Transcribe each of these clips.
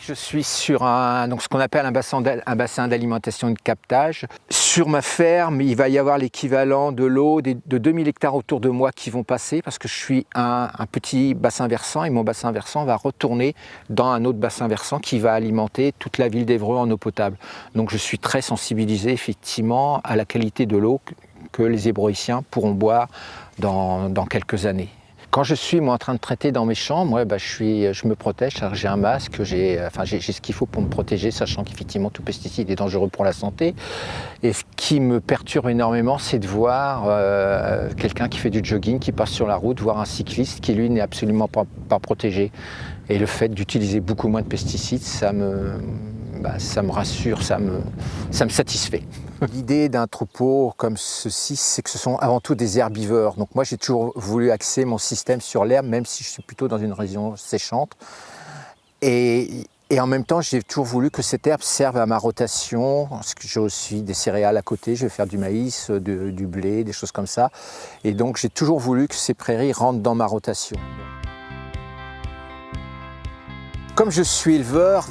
Je suis sur ce qu'on appelle un bassin d'alimentation et de captage. Sur ma ferme, il va y avoir l'équivalent de l'eau de 2000 hectares autour de moi qui vont passer parce que je suis un petit bassin versant et mon bassin versant va retourner dans un autre bassin versant qui va alimenter toute la ville d'Évreux en eau potable. Donc je suis très sensibilisé effectivement à la qualité de l'eau que les Évroïciens pourront boire dans quelques années. Quand je suis en train de traiter dans mes champs, je me protège, j'ai un masque, j'ai ce qu'il faut pour me protéger, sachant qu'effectivement tout pesticide est dangereux pour la santé. Et ce qui me perturbe énormément, c'est de voir quelqu'un qui fait du jogging, qui passe sur la route, voir un cycliste qui lui n'est absolument pas protégé. Et le fait d'utiliser beaucoup moins de pesticides, ça me rassure, ça me satisfait. L'idée d'un troupeau comme ceci, c'est que ce sont avant tout des herbivores. Donc moi, j'ai toujours voulu axer mon système sur l'herbe, même si je suis plutôt dans une région séchante. Et en même temps, j'ai toujours voulu que cette herbe serve à ma rotation, parce que j'ai aussi des céréales à côté, je vais faire du maïs, du blé, des choses comme ça. Et donc, j'ai toujours voulu que ces prairies rentrent dans ma rotation. Comme je suis éleveur,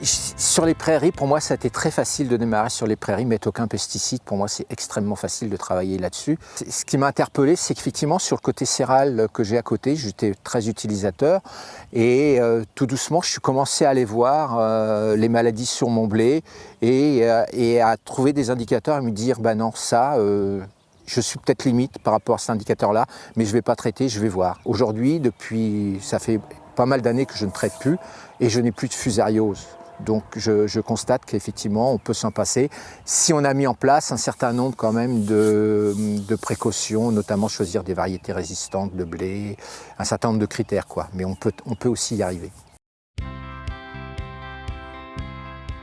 sur les prairies, pour moi, ça a été très facile de démarrer sur les prairies, mettre aucun pesticide. Pour moi, c'est extrêmement facile de travailler là-dessus. Ce qui m'a interpellé, c'est qu'effectivement, sur le côté céréales que j'ai à côté, j'étais très utilisateur. Et tout doucement, je suis commencé à aller voir les maladies sur mon blé et à trouver des indicateurs et me dire, non, ça... je suis peut-être limite par rapport à cet indicateur-là, mais je ne vais pas traiter, je vais voir. Aujourd'hui, ça fait pas mal d'années que je ne traite plus et je n'ai plus de fusariose. Donc je constate qu'effectivement on peut s'en passer si on a mis en place un certain nombre quand même de précautions, notamment choisir des variétés résistantes de blé, un certain nombre de critères quoi. Mais on peut aussi y arriver.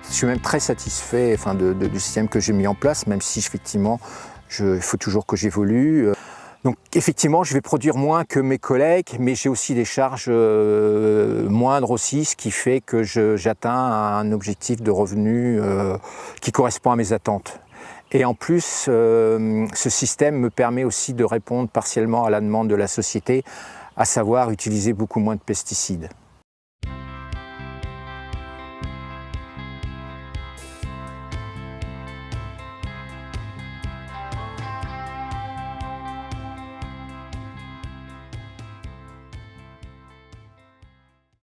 Je suis même très satisfait du système que j'ai mis en place, même si effectivement il faut toujours que j'évolue. Donc effectivement, je vais produire moins que mes collègues, mais j'ai aussi des charges moindres aussi, ce qui fait que j'atteins un objectif de revenu qui correspond à mes attentes. Et en plus, ce système me permet aussi de répondre partiellement à la demande de la société, à savoir utiliser beaucoup moins de pesticides.